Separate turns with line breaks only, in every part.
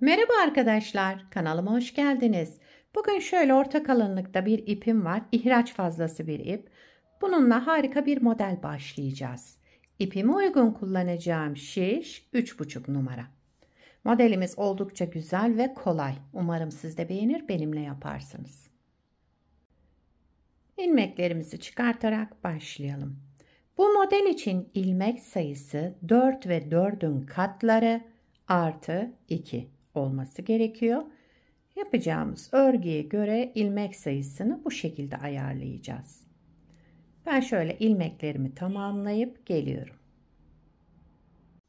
Merhaba arkadaşlar, kanalıma hoş geldiniz. Bugün şöyle orta kalınlıkta bir ipim var, ihraç fazlası bir ip. Bununla harika bir model başlayacağız. İpimi uygun kullanacağım şiş 3,5 numara. Modelimiz oldukça güzel ve kolay. Umarım siz de beğenir, benimle yaparsınız. İlmeklerimizi çıkartarak başlayalım. Bu model için ilmek sayısı 4 ve 4'ün katları artı 2 olması gerekiyor. Yapacağımız örgüye göre ilmek sayısını bu şekilde ayarlayacağız. Ben şöyle ilmeklerimi tamamlayıp geliyorum.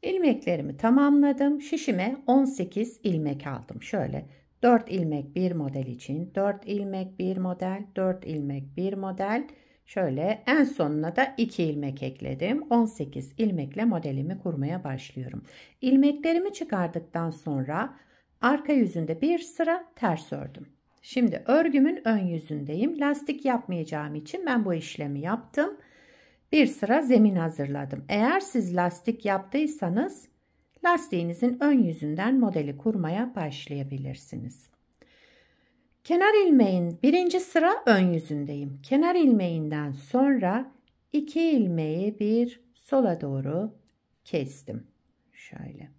İlmeklerimi tamamladım. Şişime 18 ilmek aldım. Şöyle 4 ilmek bir model için, 4 ilmek bir model, 4 ilmek bir model. Şöyle en sonuna da 2 ilmek ekledim. 18 ilmekle modelimi kurmaya başlıyorum. İlmeklerimi çıkardıktan sonra arka yüzünde bir sıra ters ördüm. Şimdi örgümün ön yüzündeyim. Lastik yapmayacağım için ben bu işlemi yaptım. Bir sıra zemin hazırladım. Eğer siz lastik yaptıysanız lastiğinizin ön yüzünden modeli kurmaya başlayabilirsiniz. Kenar ilmeğin birinci sıra ön yüzündeyim. Kenar ilmeğinden sonra 2 ilmeği bir sola doğru kestim. Şöyle.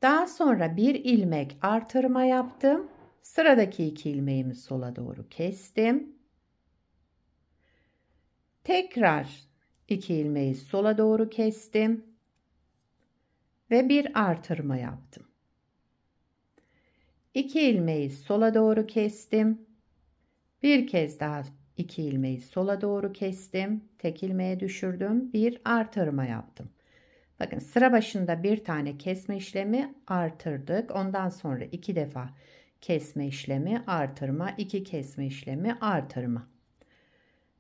Daha sonra bir ilmek artırma yaptım. Sıradaki 2 ilmeğimi sola doğru kestim. Tekrar 2 ilmeği sola doğru kestim ve bir artırma yaptım. 2 ilmeği sola doğru kestim. Bir kez daha 2 ilmeği sola doğru kestim. Tek ilmeğe düşürdüm. Bir artırma yaptım. Bakın sıra başında bir tane kesme işlemi artırdık. Ondan sonra 2 defa kesme işlemi artırma, 2 kesme işlemi artırma.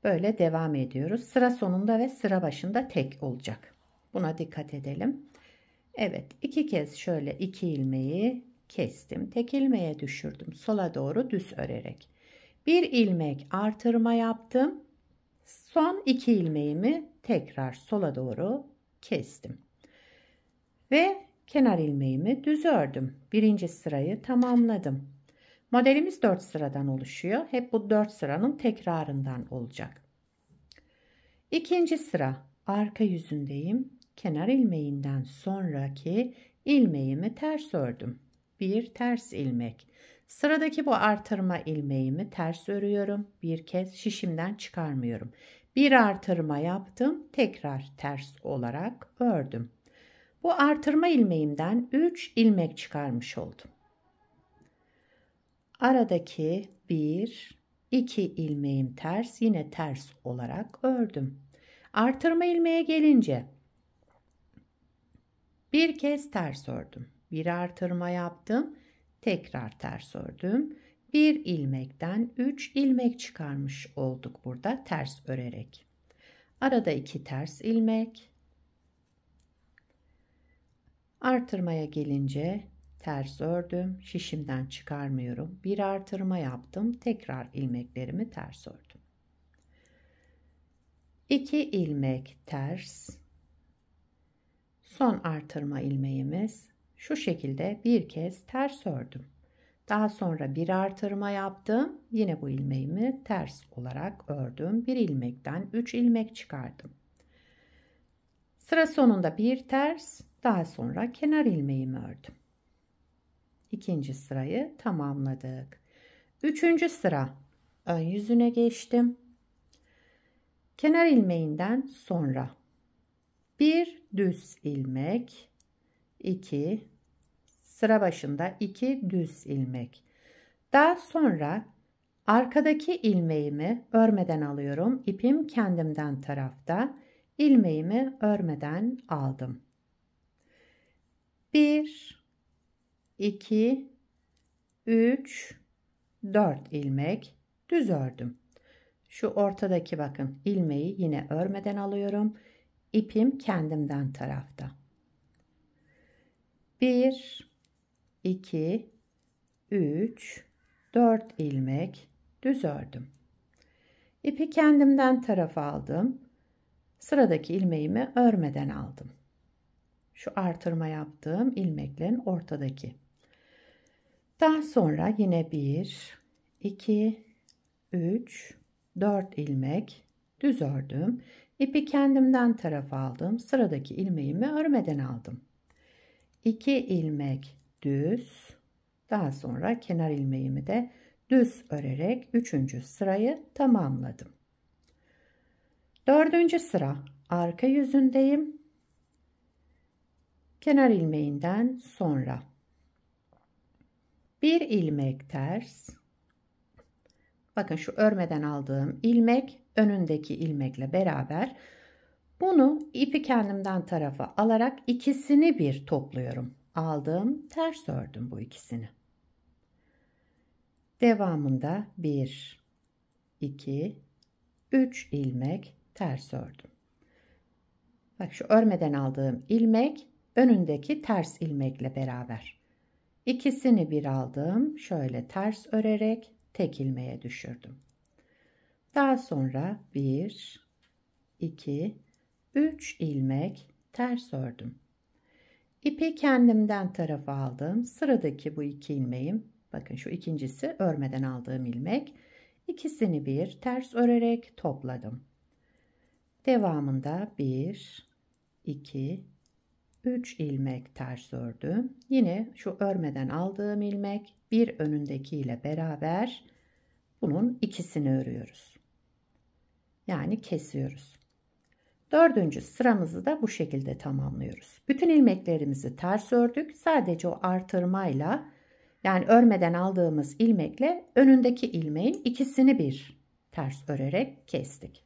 Böyle devam ediyoruz. Sıra sonunda ve sıra başında tek olacak. Buna dikkat edelim. Evet, 2 kez şöyle 2 ilmeği kestim. Tek ilmeğe düşürdüm. Sola doğru düz örerek. Bir ilmek artırma yaptım. Son 2 ilmeğimi tekrar sola doğru kestim. Ve kenar ilmeğimi düz ördüm. Birinci sırayı tamamladım. Modelimiz 4 sıradan oluşuyor. Hep bu 4 sıranın tekrarından olacak. İkinci sıra arka yüzündeyim. Kenar ilmeğinden sonraki ilmeğimi ters ördüm. Bir ters ilmek. Sıradaki bu artırma ilmeğimi ters örüyorum. Bir kez şişimden çıkarmıyorum. Bir artırma yaptım. Tekrar ters olarak ördüm. Bu artırma ilmeğimden 3 ilmek çıkarmış oldum. Aradaki 1, 2 ilmeğim ters, yine ters olarak ördüm. Artırma ilmeğe gelince bir kez ters ördüm. Bir artırma yaptım. Tekrar ters ördüm. Bir ilmekten 3 ilmek çıkarmış olduk burada ters örerek. Arada 2 ters ilmek. Artırmaya gelince ters ördüm. Şişimden çıkarmıyorum. Bir artırma yaptım. Tekrar ilmeklerimi ters ördüm. 2 ilmek ters. Son artırma ilmeğimiz şu şekilde bir kez ters ördüm. Daha sonra bir artırma yaptım. Yine bu ilmeğimi ters olarak ördüm. Bir ilmekten 3 ilmek çıkardım. Sıra sonunda bir ters, daha sonra kenar ilmeğimi ördüm. İkinci sırayı tamamladık. Üçüncü sıra ön yüzüne geçtim. Kenar ilmeğinden sonra bir düz ilmek, 2 sıra başında 2 düz ilmek. Daha sonra arkadaki ilmeğimi örmeden alıyorum. İpim kendimden tarafta. İlmeğimi örmeden aldım. 1 2 3 4 ilmek düz ördüm. Şu ortadaki bakın ilmeği yine örmeden alıyorum. İpim kendimden tarafta. 1 2 3 4 ilmek düz ördüm. İpi kendimden tarafa aldım. Sıradaki ilmeğimi örmeden aldım. Şu artırma yaptığım ilmeklerin ortadaki. Daha sonra yine 1, 2, 3, 4 ilmek düz ördüm. İpi kendimden tarafa aldım. Sıradaki ilmeğimi örmeden aldım. 2 ilmek düz. Daha sonra kenar ilmeğimi de düz örerek 3. sırayı tamamladım. 4. sıra arka yüzündeyim. Kenar ilmeğinden sonra bir ilmek ters. Bakın şu örmeden aldığım ilmek önündeki ilmekle beraber bunu ipi kendimden tarafa alarak ikisini bir topluyorum. Aldım, ters ördüm bu ikisini. Devamında 1, 2, 3 ilmek ters ördüm. Bak şu örmeden aldığım ilmek önündeki ters ilmekle beraber. İkisini bir aldım. Şöyle ters örerek tek ilmeğe düşürdüm. Daha sonra 1, 2, 3 ilmek ters ördüm. İpi kendimden tarafa aldım. Sıradaki bu 2 ilmeğim, bakın şu ikincisi örmeden aldığım ilmek. İkisini bir ters örerek topladım. Devamında 1, 2, 3 ilmek ters ördüm. Yine şu örmeden aldığım ilmek bir önündeki ile beraber bunun ikisini örüyoruz. Yani kesiyoruz. 4. sıramızı da bu şekilde tamamlıyoruz. Bütün ilmeklerimizi ters ördük. Sadece o artırmayla, yani örmeden aldığımız ilmekle önündeki ilmeğin ikisini bir ters örerek kestik.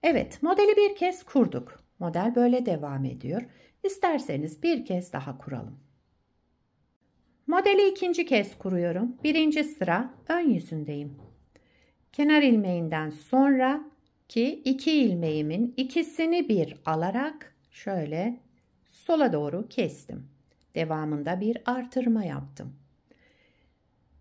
Evet, modeli bir kez kurduk. Model böyle devam ediyor. İsterseniz bir kez daha kuralım. Modeli ikinci kez kuruyorum. 1. sıra ön yüzündeyim. Kenar ilmeğinden sonraki 2 ilmeğimin ikisini bir alarak şöyle sola doğru kestim. Devamında bir artırma yaptım.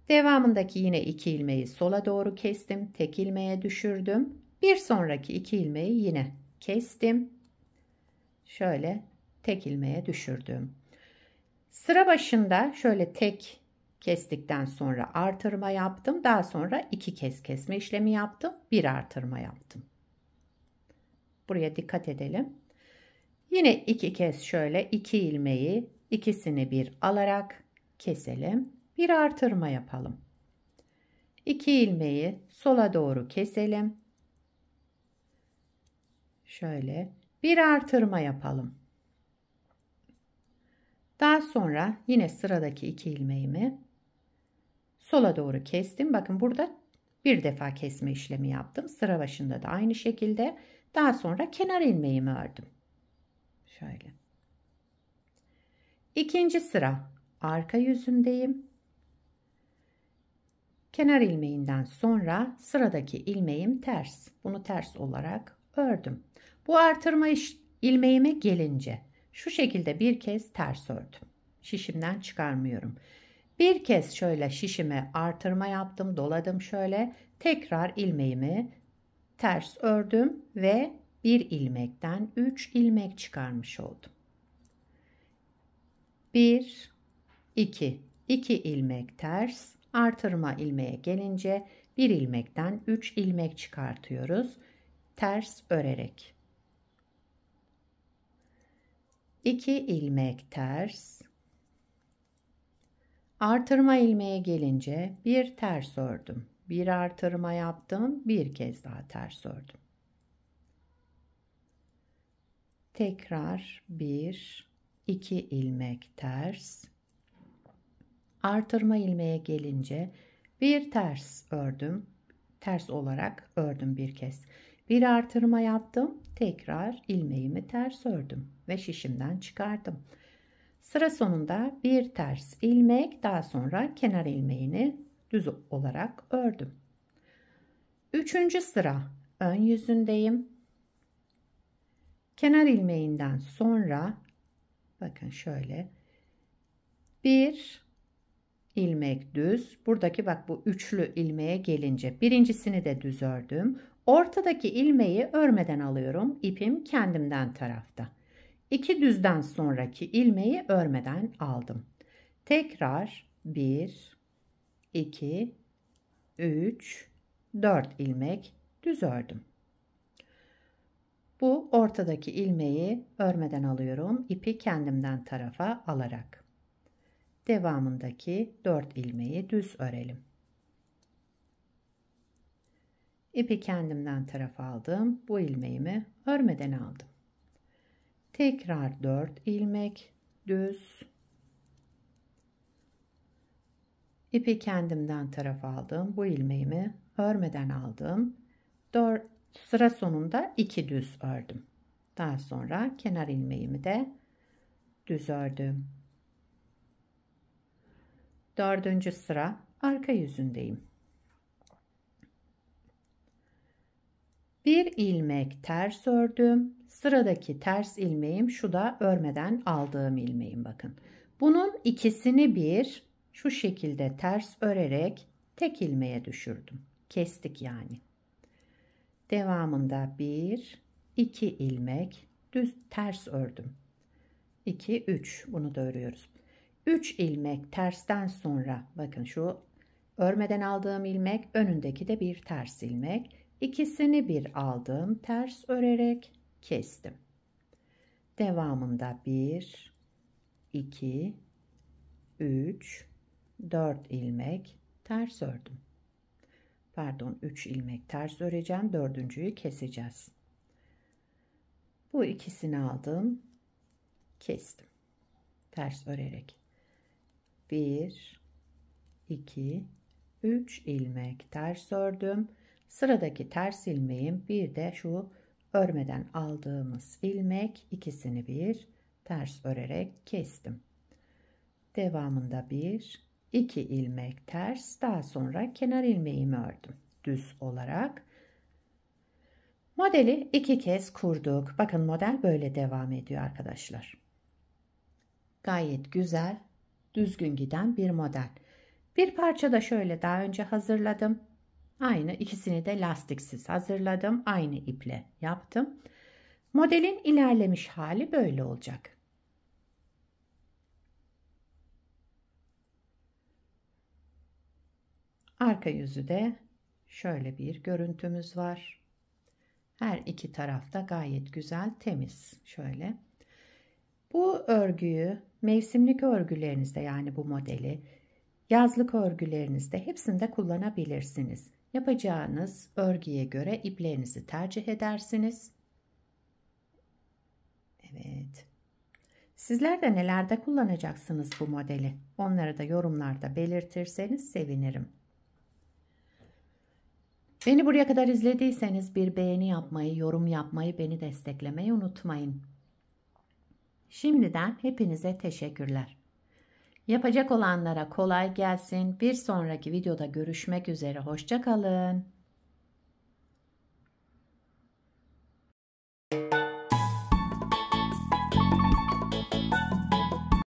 Devamındaki yine 2 ilmeği sola doğru kestim. Tek ilmeğe düşürdüm. Bir sonraki 2 ilmeği yine kestim. Şöyle tek ilmeğe düşürdüm. Sıra başında şöyle tek kestikten sonra artırma yaptım. Daha sonra 2 kez kesme işlemi yaptım. Bir artırma yaptım. Buraya dikkat edelim. Yine 2 kez şöyle 2 ilmeği ikisini bir alarak keselim. Bir artırma yapalım. 2 ilmeği sola doğru keselim. Şöyle bir artırma yapalım. Daha sonra yine sıradaki 2 ilmeğimi sola doğru kestim. Bakın burada bir defa kesme işlemi yaptım. Sıra başında da aynı şekilde. Daha sonra kenar ilmeğimi ördüm. Şöyle. 2. sıra arka yüzündeyim. Kenar ilmeğinden sonra sıradaki ilmeğim ters. Bunu ters olarak ördüm. Bu artırma ilmeğime gelince şu şekilde bir kez ters ördüm. Şişimden çıkarmıyorum. Bir kez şöyle şişime artırma yaptım, doladım şöyle. Tekrar ilmeğimi ters ördüm ve bir ilmekten 3 ilmek çıkarmış oldum. 1, 2, 2 ilmek ters, artırma ilmeğe gelince bir ilmekten 3 ilmek çıkartıyoruz. Ters örerek. 2 ilmek ters. Artırma ilmeğe gelince bir ters ördüm. Bir artırma yaptım. Bir kez daha ters ördüm. Tekrar 1, 2 ilmek ters. Artırma ilmeğe gelince bir ters ördüm. Ters olarak ördüm bir kez. Bir artırma yaptım. Tekrar ilmeğimi ters ördüm ve şişimden çıkardım. Sıra sonunda bir ters ilmek, daha sonra kenar ilmeğini düz olarak ördüm. 3. sıra ön yüzündeyim. Kenar ilmeğinden sonra bakın şöyle bir ilmek düz. Buradaki bak bu üçlü ilmeğe gelince birincisini de düz ördüm. Ortadaki ilmeği örmeden alıyorum. İpim kendimden tarafta. 2 düzden sonraki ilmeği örmeden aldım. Tekrar 1, 2, 3, 4 ilmek düz ördüm. Bu ortadaki ilmeği örmeden alıyorum. İpi kendimden tarafa alarak. Devamındaki 4 ilmeği düz örelim. İpi kendimden tarafa aldım. Bu ilmeğimi örmeden aldım. Tekrar 4 ilmek düz. İpi kendimden tarafa aldım. Bu ilmeğimi örmeden aldım. Sıra sonunda 2 düz ördüm. Daha sonra kenar ilmeğimi de düz ördüm. 4. sıra arka yüzündeyim. Bir ilmek ters ördüm. Sıradaki ters ilmeğim şu da örmeden aldığım ilmeğim, bakın. Bunun ikisini bir şu şekilde ters örerek tek ilmeğe düşürdüm. Kestik yani. Devamında 1, 2 ilmek düz ters ördüm. 2, 3 bunu da örüyoruz. 3 ilmek tersten sonra bakın şu örmeden aldığım ilmek, önündeki de bir ters ilmek. İkisini bir aldım, ters örerek kestim. Devamında 1, 2, 3, 4 ilmek ters ördüm. Pardon, 3 ilmek ters öreceğim. 4.'yü keseceğiz. Bu ikisini aldım, kestim. Ters örerek. 1, 2, 3 ilmek ters ördüm. Sıradaki ters ilmeğim bir de şu örmeden aldığımız ilmek, ikisini bir ters örerek kestim. Devamında 1, 2 ilmek ters, daha sonra kenar ilmeğimi ördüm düz olarak. Modeli 2 kez kurduk. Bakın model böyle devam ediyor arkadaşlar. Gayet güzel, düzgün giden bir model. Bir parça da şöyle daha önce hazırladım. Aynı ikisini de lastiksiz hazırladım. Aynı iple yaptım. Modelin ilerlemiş hali böyle olacak. Arka yüzü de şöyle bir görüntümüz var. Her iki tarafta gayet güzel, temiz. Şöyle. Bu örgüyü mevsimlik örgülerinizde, yani bu modeli yazlık örgülerinizde hepsinde kullanabilirsiniz. Yapacağınız örgüye göre iplerinizi tercih edersiniz. Evet. Sizler de nelerde kullanacaksınız bu modeli? Onları da yorumlarda belirtirseniz sevinirim. Beni buraya kadar izlediyseniz bir beğeni yapmayı, yorum yapmayı, beni desteklemeyi unutmayın. Şimdiden hepinize teşekkürler. Yapacak olanlara kolay gelsin. Bir sonraki videoda görüşmek üzere. Hoşça kalın.